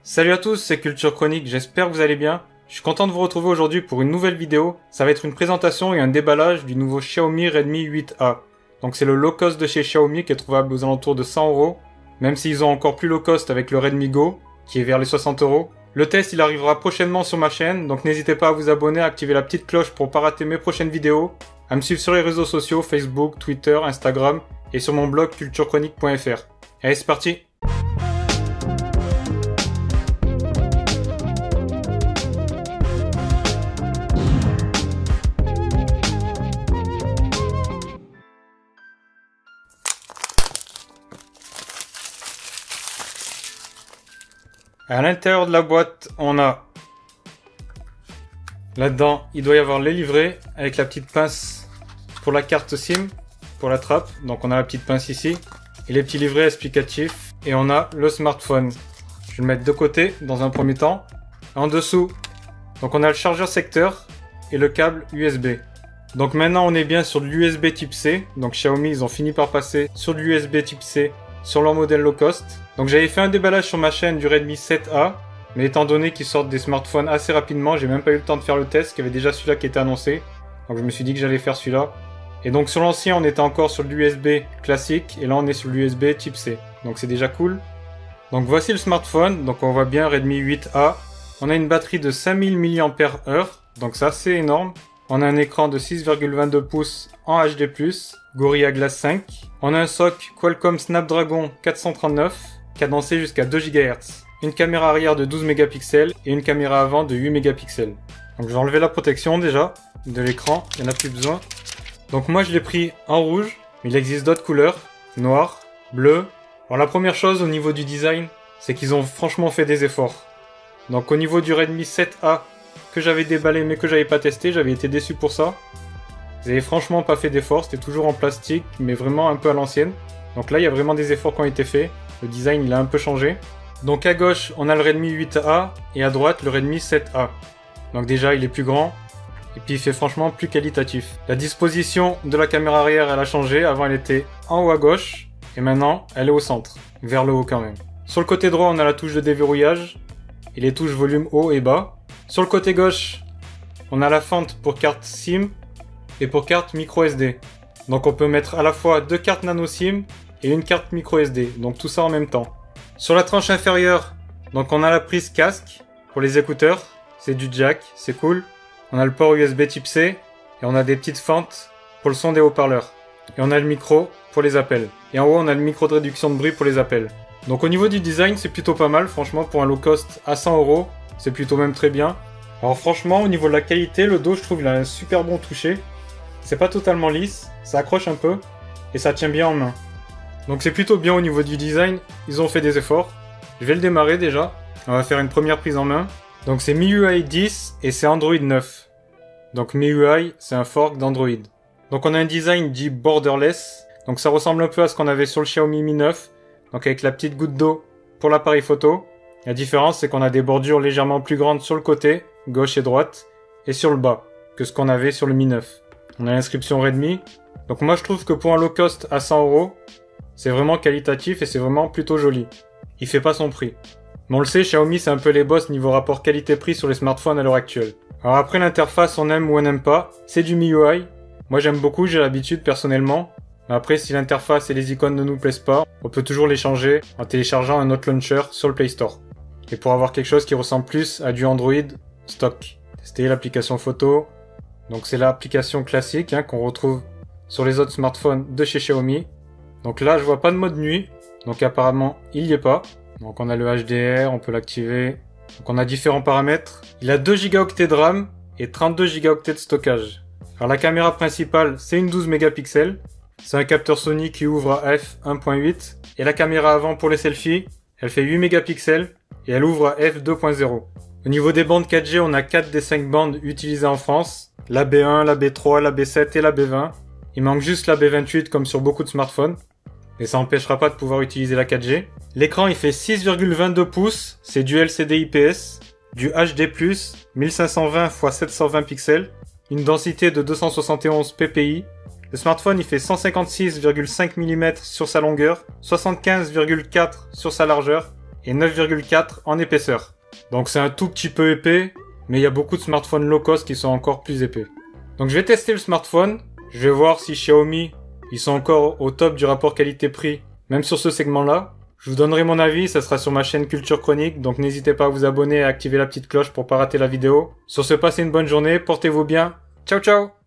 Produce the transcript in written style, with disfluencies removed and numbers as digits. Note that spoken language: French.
Salut à tous, c'est Culture Chronique, j'espère que vous allez bien. Je suis content de vous retrouver aujourd'hui pour une nouvelle vidéo. Ça va être une présentation et un déballage du nouveau Xiaomi Redmi 8A. Donc c'est le low cost de chez Xiaomi qui est trouvable aux alentours de 100 €, même s'ils ont encore plus low cost avec le Redmi Go, qui est vers les 60 €. Le test il arrivera prochainement sur ma chaîne, donc n'hésitez pas à vous abonner, à activer la petite cloche pour pas rater mes prochaines vidéos, à me suivre sur les réseaux sociaux, Facebook, Twitter, Instagram et sur mon blog culturechronique.fr. Allez, c'est parti! À l'intérieur de la boîte, on a là-dedans, il doit y avoir les livrets avec la petite pince pour la carte SIM, pour la trappe. Donc on a la petite pince ici et les petits livrets explicatifs. Et on a le smartphone. Je vais le mettre de côté dans un premier temps. En dessous, donc on a le chargeur secteur et le câble USB. Donc maintenant on est bien sur de l'USB type C. Donc Xiaomi, ils ont fini par passer sur de l'USB type C sur leur modèle low cost. Donc j'avais fait un déballage sur ma chaîne du Redmi 7A, mais étant donné qu'ils sortent des smartphones assez rapidement, j'ai même pas eu le temps de faire le test, qu'il y avait déjà celui-là qui était annoncé. Donc je me suis dit que j'allais faire celui-là. Et donc sur l'ancien, on était encore sur l'USB classique, et là on est sur l'USB type C. Donc c'est déjà cool. Donc voici le smartphone, donc on voit bien Redmi 8A. On a une batterie de 5000 mAh, donc ça c'est énorme. On a un écran de 6,22 pouces en HD+, Gorilla Glass 5. On a un SoC Qualcomm Snapdragon 439, cadencé jusqu'à 2 GHz. Une caméra arrière de 12 mégapixels et une caméra avant de 8 mégapixels. Donc je vais enlever la protection déjà de l'écran, il n'y en a plus besoin. Donc moi je l'ai pris en rouge, mais il existe d'autres couleurs, noir, bleu. Alors la première chose au niveau du design, c'est qu'ils ont franchement fait des efforts. Donc au niveau du Redmi 7A, que j'avais déballé mais que j'avais pas testé, j'avais été déçu pour ça. Ils avaient franchement pas fait d'efforts, c'était toujours en plastique, mais vraiment un peu à l'ancienne. Donc là il y a vraiment des efforts qui ont été faits, le design il a un peu changé. Donc à gauche on a le Redmi 8A et à droite le Redmi 7A. Donc déjà il est plus grand, et puis il fait franchement plus qualitatif. La disposition de la caméra arrière elle a changé, avant elle était en haut à gauche, et maintenant elle est au centre, vers le haut quand même. Sur le côté droit on a la touche de déverrouillage, et les touches volume haut et bas. Sur le côté gauche, on a la fente pour carte SIM et pour carte micro SD. Donc on peut mettre à la fois deux cartes nano SIM et une carte micro SD. Donc tout ça en même temps. Sur la tranche inférieure, donc on a la prise casque pour les écouteurs. C'est du jack, c'est cool. On a le port USB type C et on a des petites fentes pour le son des haut-parleurs. Et on a le micro pour les appels. Et en haut, on a le micro de réduction de bruit pour les appels. Donc au niveau du design, c'est plutôt pas mal. Franchement, pour un low cost à 100 €, c'est plutôt même très bien. Alors franchement, au niveau de la qualité, le dos, je trouve il a un super bon toucher. C'est pas totalement lisse, ça accroche un peu, et ça tient bien en main. Donc c'est plutôt bien au niveau du design, ils ont fait des efforts. Je vais le démarrer déjà, on va faire une première prise en main. Donc c'est MIUI 10 et c'est Android 9. Donc MIUI, c'est un fork d'Android. Donc on a un design dit borderless, donc ça ressemble un peu à ce qu'on avait sur le Xiaomi Mi 9, donc avec la petite goutte d'eau pour l'appareil photo. La différence, c'est qu'on a des bordures légèrement plus grandes sur le côté, gauche et droite, et sur le bas, que ce qu'on avait sur le Mi 9. On a l'inscription Redmi. Donc moi, je trouve que pour un low cost à 100 €, c'est vraiment qualitatif et c'est vraiment plutôt joli. Il fait pas son prix. Mais on le sait, Xiaomi, c'est un peu les boss niveau rapport qualité-prix sur les smartphones à l'heure actuelle. Alors après, l'interface, on aime ou on n'aime pas. C'est du MIUI. Moi, j'aime beaucoup, j'ai l'habitude personnellement. Mais après, si l'interface et les icônes ne nous plaisent pas, on peut toujours les changer en téléchargeant un autre launcher sur le Play Store. Et pour avoir quelque chose qui ressemble plus à du Android stock. Tester l'application photo. Donc c'est l'application classique qu'on retrouve sur les autres smartphones de chez Xiaomi. Donc là je vois pas de mode nuit. Donc apparemment il y est pas. Donc on a le HDR, on peut l'activer. Donc on a différents paramètres. Il a 2 Go de RAM et 32 Go de stockage. Alors la caméra principale c'est une 12 mégapixels. C'est un capteur Sony qui ouvre à f1.8. Et la caméra avant pour les selfies, elle fait 8 mégapixels. Et elle ouvre à f2.0. Au niveau des bandes 4G, on a 4 des 5 bandes utilisées en France. La B1, la B3, la B7 et la B20. Il manque juste la B28 comme sur beaucoup de smartphones. Et ça n'empêchera pas de pouvoir utiliser la 4G. L'écran il fait 6,22 pouces, c'est du LCD IPS, du HD+, 1520 x 720 pixels, une densité de 271 ppi. Le smartphone il fait 156,5 mm sur sa longueur, 75,4 sur sa largeur et 9,4 en épaisseur. Donc c'est un tout petit peu épais, mais il y a beaucoup de smartphones low cost qui sont encore plus épais. Donc je vais tester le smartphone, je vais voir si Xiaomi, ils sont encore au top du rapport qualité-prix, même sur ce segment-là. Je vous donnerai mon avis, ça sera sur ma chaîne Culture Chronique, donc n'hésitez pas à vous abonner et à activer la petite cloche pour pas rater la vidéo. Sur ce, passez une bonne journée, portez-vous bien, ciao ciao!